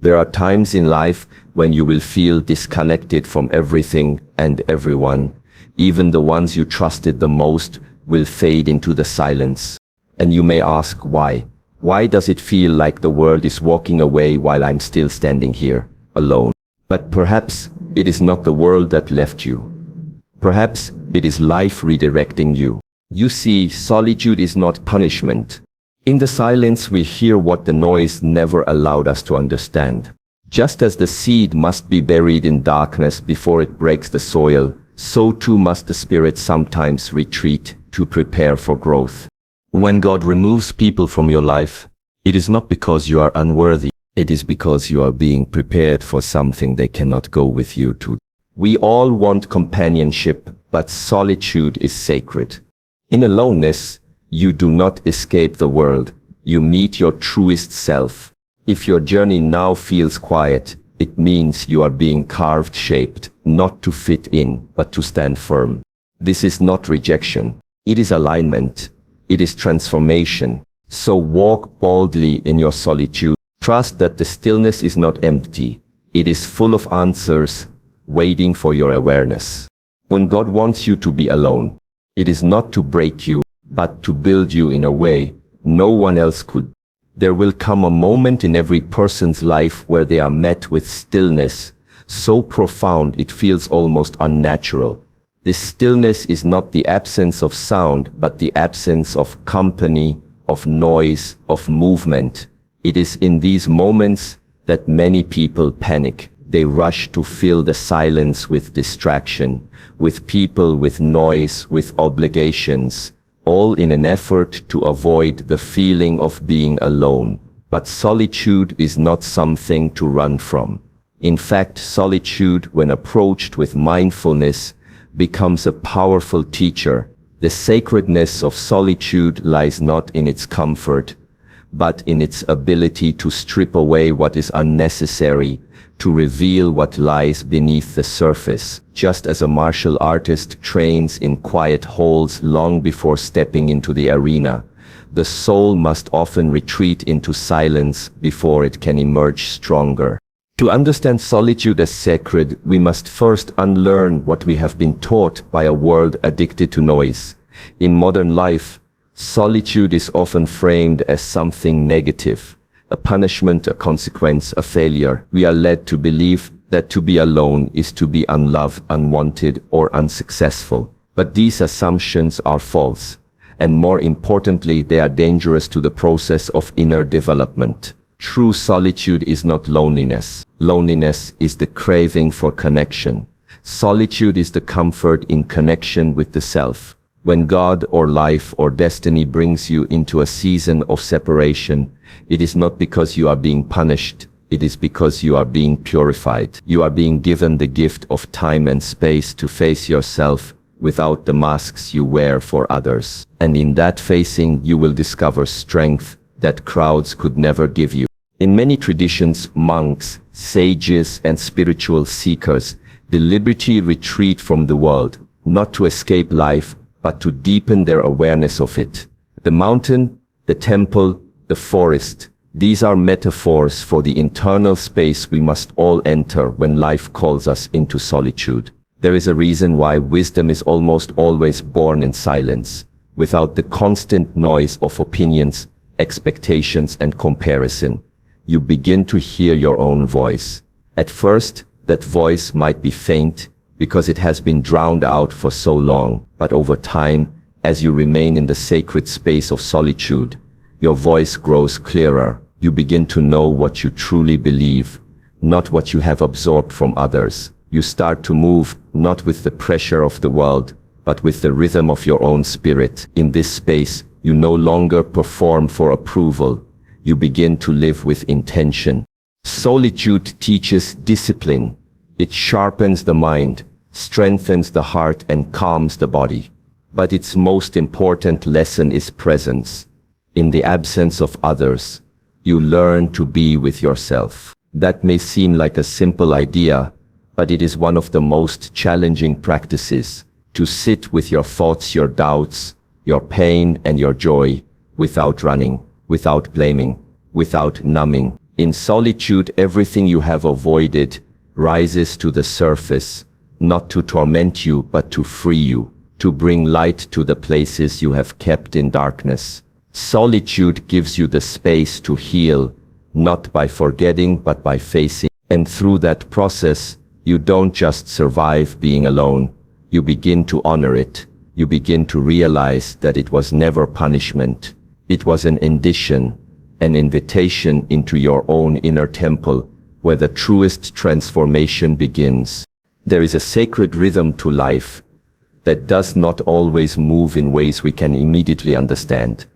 There are times in life when you will feel disconnected from everything and everyone. Even the ones you trusted the most will fade into the silence. And you may ask why. Why does it feel like the world is walking away while I'm still standing here, alone? But perhaps it is not the world that left you. Perhaps it is life redirecting you. You see, solitude is not punishment. In the silence we hear what the noise never allowed us to understand. Just as the seed must be buried in darkness before it breaks the soil, so too must the spirit sometimes retreat to prepare for growth. When God removes people from your life, it is not because you are unworthy. It is because you are being prepared for something they cannot go with you to. We all want companionship, but solitude is sacred. In aloneness, you do not escape the world. You meet your truest self. If your journey now feels quiet, it means you are being carved, shaped, not to fit in, but to stand firm. This is not rejection. It is alignment. It is transformation. So walk boldly in your solitude. Trust that the stillness is not empty. It is full of answers, waiting for your awareness. When God wants you to be alone, it is not to break you, but to build you in a way no one else could. There will come a moment in every person's life where they are met with stillness, so profound it feels almost unnatural. This stillness is not the absence of sound, but the absence of company, of noise, of movement. It is in these moments that many people panic. They rush to fill the silence with distraction, with people, with noise, with obligations, all in an effort to avoid the feeling of being alone. But solitude is not something to run from. In fact, solitude, when approached with mindfulness, becomes a powerful teacher. The sacredness of solitude lies not in its comfort, but in its ability to strip away what is unnecessary, to reveal what lies beneath the surface. Just as a martial artist trains in quiet halls long before stepping into the arena, the soul must often retreat into silence before it can emerge stronger. To understand solitude as sacred, we must first unlearn what we have been taught by a world addicted to noise. In modern life, solitude is often framed as something negative, a punishment, a consequence, a failure. We are led to believe that to be alone is to be unloved, unwanted, or unsuccessful. But these assumptions are false, and more importantly, they are dangerous to the process of inner development. True solitude is not loneliness. Loneliness is the craving for connection. Solitude is the comfort in connection with the self. When God or life or destiny brings you into a season of separation, it is not because you are being punished. It is because you are being purified. You are being given the gift of time and space to face yourself without the masks you wear for others. And in that facing, you will discover strength that crowds could never give you. In many traditions, monks, sages, and spiritual seekers deliberately retreat from the world, not to escape life, but to deepen their awareness of it. The mountain, the temple, the forest, these are metaphors for the internal space we must all enter when life calls us into solitude. There is a reason why wisdom is almost always born in silence, without the constant noise of opinions, expectations, and comparison. You begin to hear your own voice. At first, that voice might be faint because it has been drowned out for so long, but over time, as you remain in the sacred space of solitude, your voice grows clearer. You begin to know what you truly believe, not what you have absorbed from others. You start to move, not with the pressure of the world, but with the rhythm of your own spirit. In this space, you no longer perform for approval. You begin to live with intention. Solitude teaches discipline. It sharpens the mind, strengthens the heart, and calms the body. But its most important lesson is presence. In the absence of others, you learn to be with yourself. That may seem like a simple idea, but it is one of the most challenging practices. To sit with your thoughts, your doubts, your pain, and your joy, without running, without blaming, without numbing. In solitude, everything you have avoided rises to the surface, not to torment you, but to free you, to bring light to the places you have kept in darkness. Solitude gives you the space to heal, not by forgetting, but by facing. And through that process, you don't just survive being alone. You begin to honor it. You begin to realize that it was never punishment. It was an indication, an invitation into your own inner temple, where the truest transformation begins. There is a sacred rhythm to life that does not always move in ways we can immediately understand.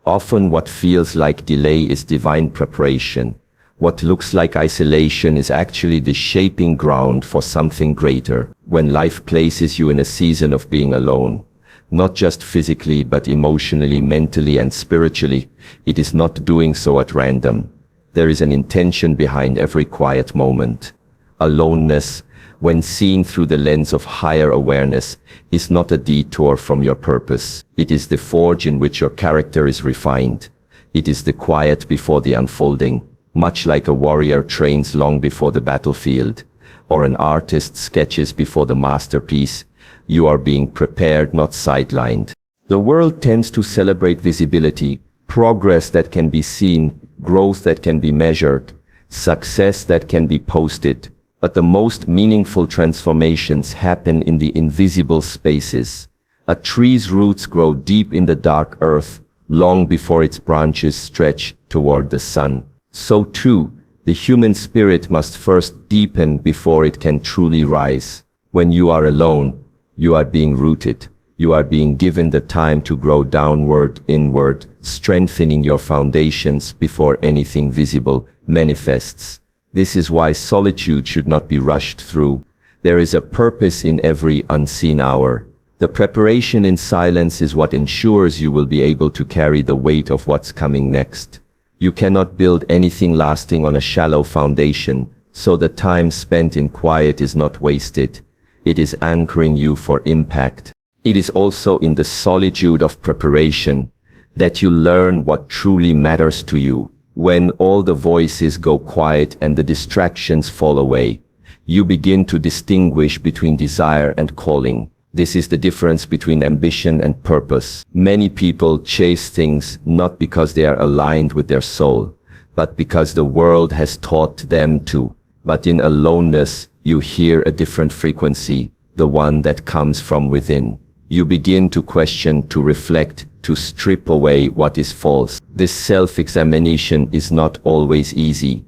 Often what feels like delay is divine preparation. What looks like isolation is actually the shaping ground for something greater. When life places you in a season of being alone, not just physically but emotionally, mentally and spiritually, it is not doing so at random. There is an intention behind every quiet moment. Aloneness, when seen through the lens of higher awareness, is not a detour from your purpose. It is the forge in which your character is refined. It is the quiet before the unfolding, much like a warrior trains long before the battlefield, or an artist sketches before the masterpiece. You are being prepared, not sidelined. The world tends to celebrate visibility, progress that can be seen, growth that can be measured, success that can be posted. But the most meaningful transformations happen in the invisible spaces. A tree's roots grow deep in the dark earth, long before its branches stretch toward the sun. So too, the human spirit must first deepen before it can truly rise. When you are alone, you are being rooted. You are being given the time to grow downward, inward, strengthening your foundations before anything visible manifests. This is why solitude should not be rushed through. There is a purpose in every unseen hour. The preparation in silence is what ensures you will be able to carry the weight of what's coming next. You cannot build anything lasting on a shallow foundation, so the time spent in quiet is not wasted. It is anchoring you for impact. It is also in the solitude of preparation that you learn what truly matters to you. When all the voices go quiet and the distractions fall away, you begin to distinguish between desire and calling. This is the difference between ambition and purpose. Many people chase things not because they are aligned with their soul, but because the world has taught them to. But in aloneness, you hear a different frequency, the one that comes from within. You begin to question, to reflect, to strip away what is false. This self-examination is not always easy,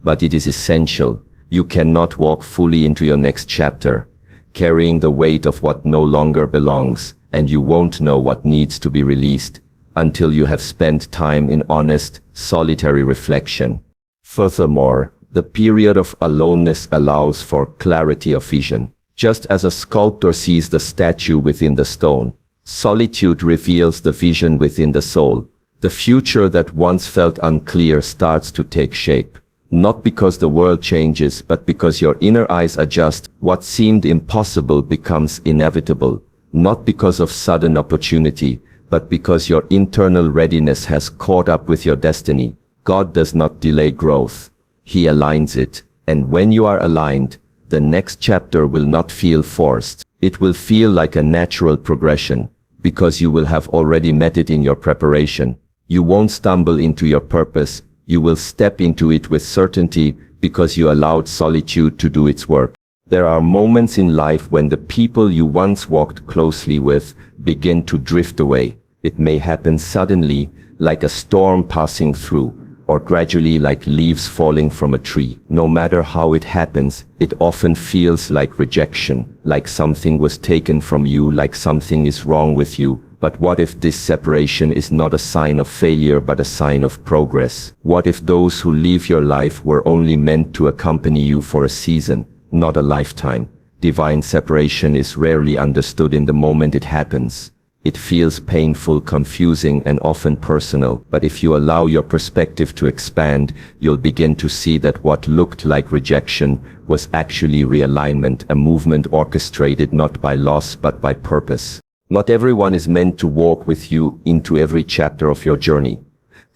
but it is essential. You cannot walk fully into your next chapter, carrying the weight of what no longer belongs, and you won't know what needs to be released until you have spent time in honest, solitary reflection. Furthermore, the period of aloneness allows for clarity of vision. Just as a sculptor sees the statue within the stone, solitude reveals the vision within the soul. The future that once felt unclear starts to take shape. Not because the world changes, but because your inner eyes adjust. What seemed impossible becomes inevitable. Not because of sudden opportunity, but because your internal readiness has caught up with your destiny. God does not delay growth. He aligns it. And when you are aligned, the next chapter will not feel forced. It will feel like a natural progression, because you will have already met it in your preparation. You won't stumble into your purpose. You will step into it with certainty because you allowed solitude to do its work. There are moments in life when the people you once walked closely with begin to drift away. It may happen suddenly, like a storm passing through, or gradually like leaves falling from a tree. No matter how it happens, it often feels like rejection, like something was taken from you, like something is wrong with you. But what if this separation is not a sign of failure but a sign of progress? What if those who leave your life were only meant to accompany you for a season, not a lifetime? Divine separation is rarely understood in the moment it happens. It feels painful, confusing, and often personal. But if you allow your perspective to expand, you'll begin to see that what looked like rejection was actually realignment, a movement orchestrated not by loss but by purpose. Not everyone is meant to walk with you into every chapter of your journey.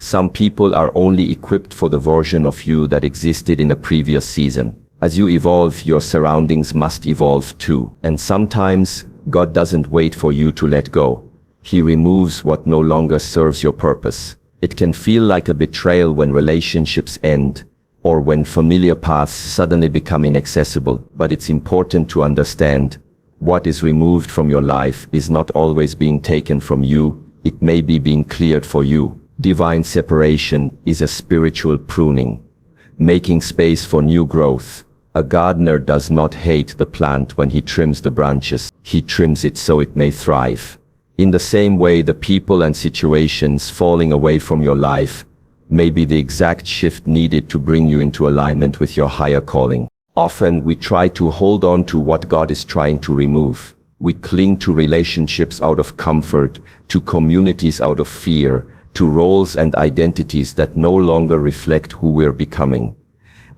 Some people are only equipped for the version of you that existed in a previous season. As you evolve, your surroundings must evolve too. And sometimes, God doesn't wait for you to let go. He removes what no longer serves your purpose. It can feel like a betrayal when relationships end, or when familiar paths suddenly become inaccessible. But it's important to understand, what is removed from your life is not always being taken from you, it may be being cleared for you. Divine separation is a spiritual pruning, making space for new growth. A gardener does not hate the plant when he trims the branches, he trims it so it may thrive. In the same way, the people and situations falling away from your life may be the exact shift needed to bring you into alignment with your higher calling. Often we try to hold on to what God is trying to remove. We cling to relationships out of comfort, to communities out of fear, to roles and identities that no longer reflect who we're becoming.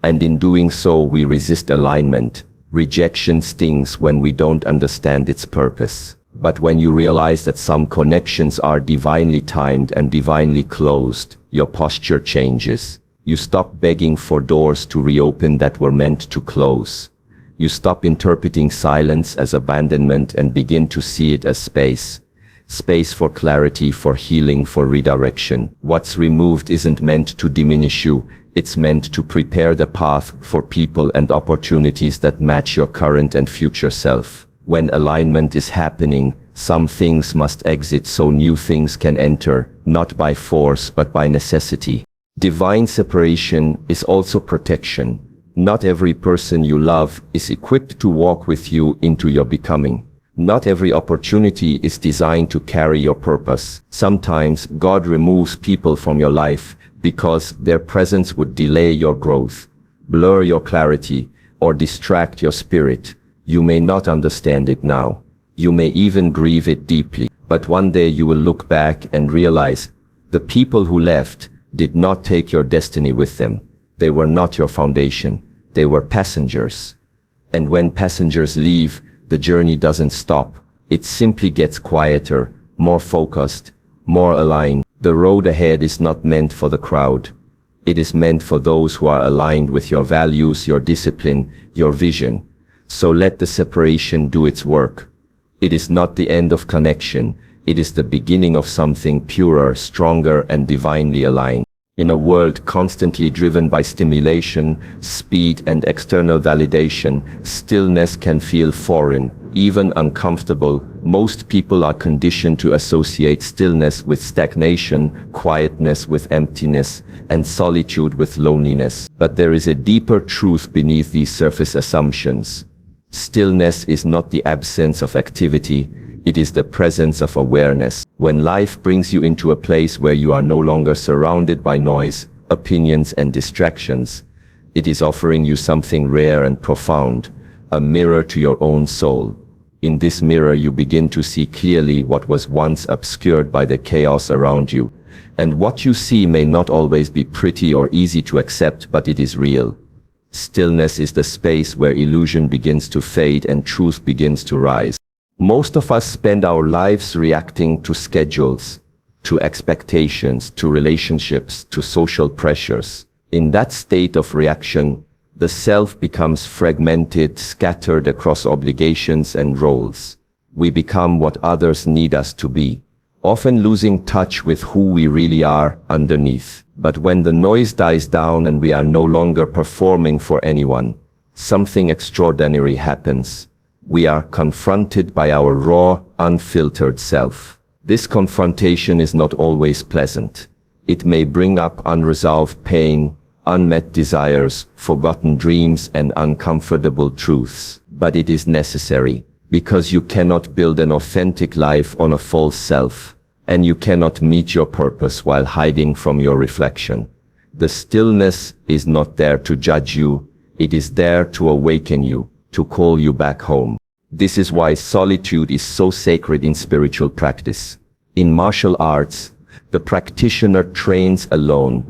And in doing so, we resist alignment. Rejection stings when we don't understand its purpose. But when you realize that some connections are divinely timed and divinely closed, your posture changes. You stop begging for doors to reopen that were meant to close. You stop interpreting silence as abandonment and begin to see it as space. Space for clarity, for healing, for redirection. What's removed isn't meant to diminish you. It's meant to prepare the path for people and opportunities that match your current and future self. When alignment is happening, some things must exit so new things can enter, not by force but by necessity. Divine separation is also protection. Not every person you love is equipped to walk with you into your becoming. Not every opportunity is designed to carry your purpose. Sometimes God removes people from your life because their presence would delay your growth, blur your clarity, or distract your spirit. You may not understand it now. You may even grieve it deeply. But one day you will look back and realize the people who left did not take your destiny with them. They were not your foundation. They were passengers. And when passengers leave, the journey doesn't stop. It simply gets quieter, more focused, more aligned. The road ahead is not meant for the crowd. It is meant for those who are aligned with your values, your discipline, your vision. So let the separation do its work. It is not the end of connection. It is the beginning of something purer, stronger, and divinely aligned. In a world constantly driven by stimulation, speed, and external validation, stillness can feel foreign, even uncomfortable. Most people are conditioned to associate stillness with stagnation, quietness with emptiness, and solitude with loneliness. But there is a deeper truth beneath these surface assumptions. Stillness is not the absence of activity. It is the presence of awareness. When life brings you into a place where you are no longer surrounded by noise, opinions, and distractions, it is offering you something rare and profound, a mirror to your own soul. In this mirror, you begin to see clearly what was once obscured by the chaos around you. And what you see may not always be pretty or easy to accept, but it is real. Stillness is the space where illusion begins to fade and truth begins to rise. Most of us spend our lives reacting to schedules, to expectations, to relationships, to social pressures. In that state of reaction, the self becomes fragmented, scattered across obligations and roles. We become what others need us to be, often losing touch with who we really are underneath. But when the noise dies down and we are no longer performing for anyone, something extraordinary happens. We are confronted by our raw, unfiltered self. This confrontation is not always pleasant. It may bring up unresolved pain, unmet desires, forgotten dreams, and uncomfortable truths. But it is necessary, because you cannot build an authentic life on a false self, and you cannot meet your purpose while hiding from your reflection. The stillness is not there to judge you. It is there to awaken you, to call you back home. This is why solitude is so sacred in spiritual practice. In martial arts, the practitioner trains alone,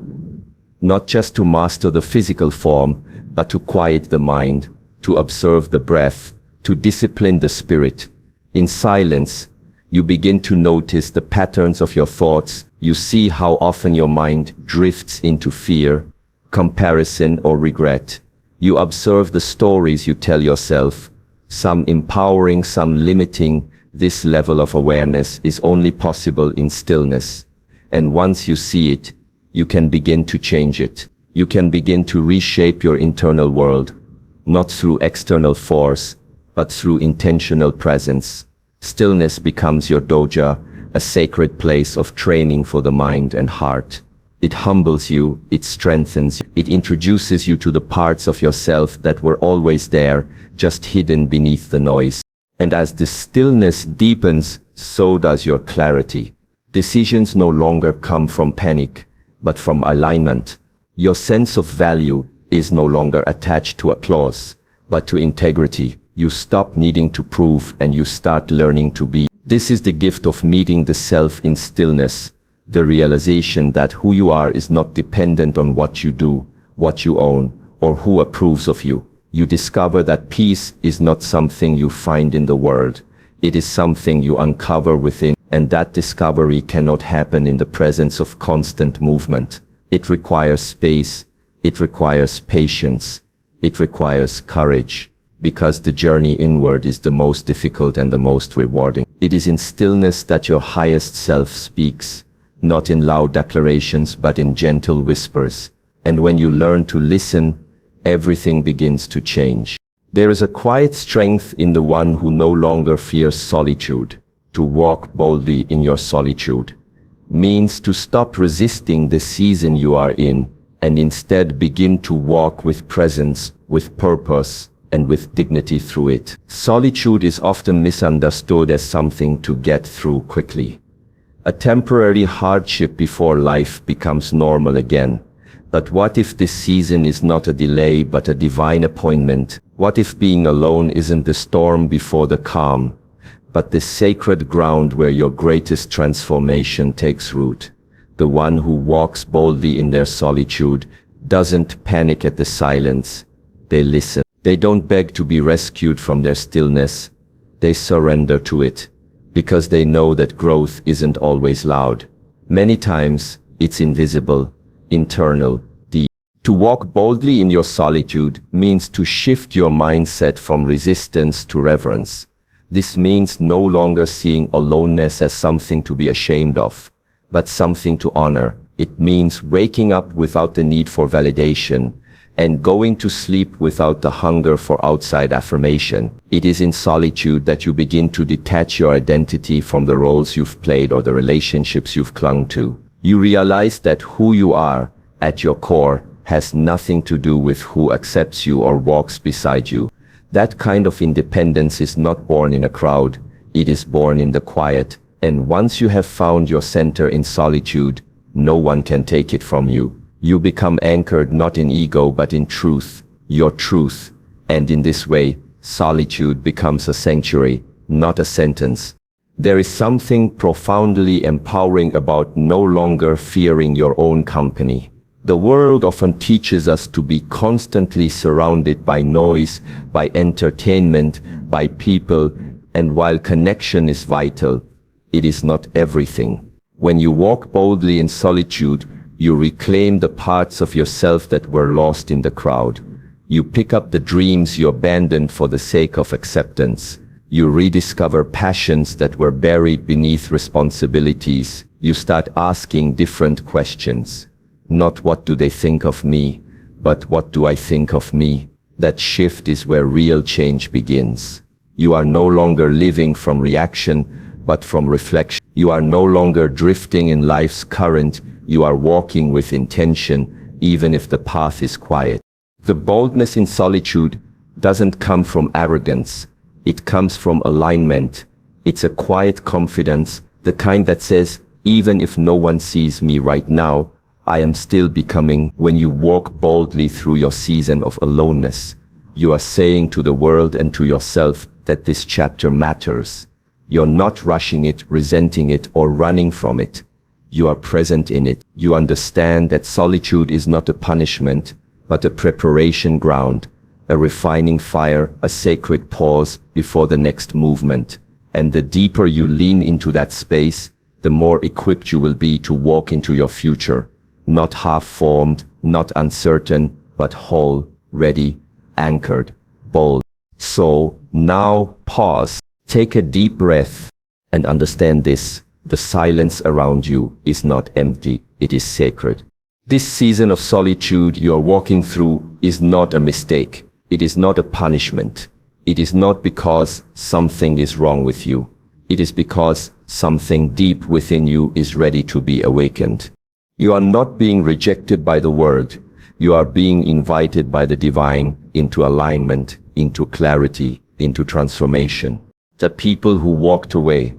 not just to master the physical form, but to quiet the mind, to observe the breath, to discipline the spirit. In silence, you begin to notice the patterns of your thoughts, You see how often your mind drifts into fear, comparison, or regret. You observe the stories you tell yourself, some empowering, some limiting. This level of awareness is only possible in stillness. And once you see it, you can begin to change it. You can begin to reshape your internal world, not through external force, but through intentional presence. Stillness becomes your doja, a sacred place of training for the mind and heart. It humbles you, it strengthens you, it introduces you to the parts of yourself that were always there, just hidden beneath the noise. And as the stillness deepens, so does your clarity. Decisions no longer come from panic, but from alignment. Your sense of value is no longer attached to applause, but to integrity. You stop needing to prove and you start learning to be. This is the gift of meeting the self in stillness, the realization that who you are is not dependent on what you do, what you own, or who approves of you. You discover that peace is not something you find in the world. It is something you uncover within, and that discovery cannot happen in the presence of constant movement. It requires space, it requires patience, it requires courage, because the journey inward is the most difficult and the most rewarding. It is in stillness that your highest self speaks, not in loud declarations but in gentle whispers. And when you learn to listen, everything begins to change. There is a quiet strength in the one who no longer fears solitude. To walk boldly in your solitude means to stop resisting the season you are in and instead begin to walk with presence, with purpose, and with dignity through it. Solitude is often misunderstood as something to get through quickly, a temporary hardship before life becomes normal again. But what if this season is not a delay but a divine appointment? What if being alone isn't the storm before the calm, but the sacred ground where your greatest transformation takes root? The one who walks boldly in their solitude doesn't panic at the silence. They listen. They don't beg to be rescued from their stillness. They surrender to it, because they know that growth isn't always loud. Many times, it's invisible, internal, deep. To walk boldly in your solitude means to shift your mindset from resistance to reverence. This means no longer seeing aloneness as something to be ashamed of, but something to honor. It means waking up without the need for validation, and going to sleep without the hunger for outside affirmation. It is in solitude that you begin to detach your identity from the roles you've played or the relationships you've clung to. You realize that who you are, at your core, has nothing to do with who accepts you or walks beside you. That kind of independence is not born in a crowd, it is born in the quiet. And once you have found your center in solitude, no one can take it from you. You become anchored not in ego but in truth, your truth. And in this way, solitude becomes a sanctuary, not a sentence. There is something profoundly empowering about no longer fearing your own company. The world often teaches us to be constantly surrounded by noise, by entertainment, by people, and while connection is vital, it is not everything. When you walk boldly in solitude, you reclaim the parts of yourself that were lost in the crowd. You pick up the dreams you abandoned for the sake of acceptance. You rediscover passions that were buried beneath responsibilities. You start asking different questions. Not what do they think of me, but what do I think of me? That shift is where real change begins. You are no longer living from reaction, but from reflection. You are no longer drifting in life's current. You are walking with intention, even if the path is quiet. The boldness in solitude doesn't come from arrogance. It comes from alignment. It's a quiet confidence, the kind that says, even if no one sees me right now, I am still becoming. When you walk boldly through your season of aloneness, you are saying to the world and to yourself that this chapter matters. You're not rushing it, resenting it, or running from it. You are present in it. You understand that solitude is not a punishment, but a preparation ground, a refining fire, a sacred pause before the next movement. And the deeper you lean into that space, the more equipped you will be to walk into your future, not half-formed, not uncertain, but whole, ready, anchored, bold. So, now, pause, take a deep breath, and understand this: the silence around you is not empty, it is sacred. This season of solitude you are walking through is not a mistake. It is not a punishment. It is not because something is wrong with you. It is because something deep within you is ready to be awakened. You are not being rejected by the world. You are being invited by the divine into alignment, into clarity, into transformation. The people who walked away,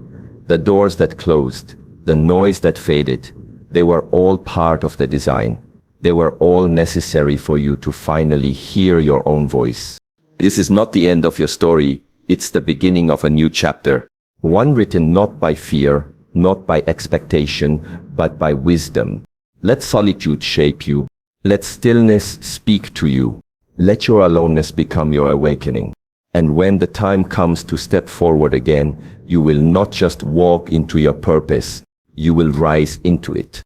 the doors that closed, the noise that faded, they were all part of the design. They were all necessary for you to finally hear your own voice. This is not the end of your story. It's the beginning of a new chapter. One written not by fear, not by expectation, but by wisdom. Let solitude shape you. Let stillness speak to you. Let your aloneness become your awakening. And when the time comes to step forward again, you will not just walk into your purpose, you will rise into it.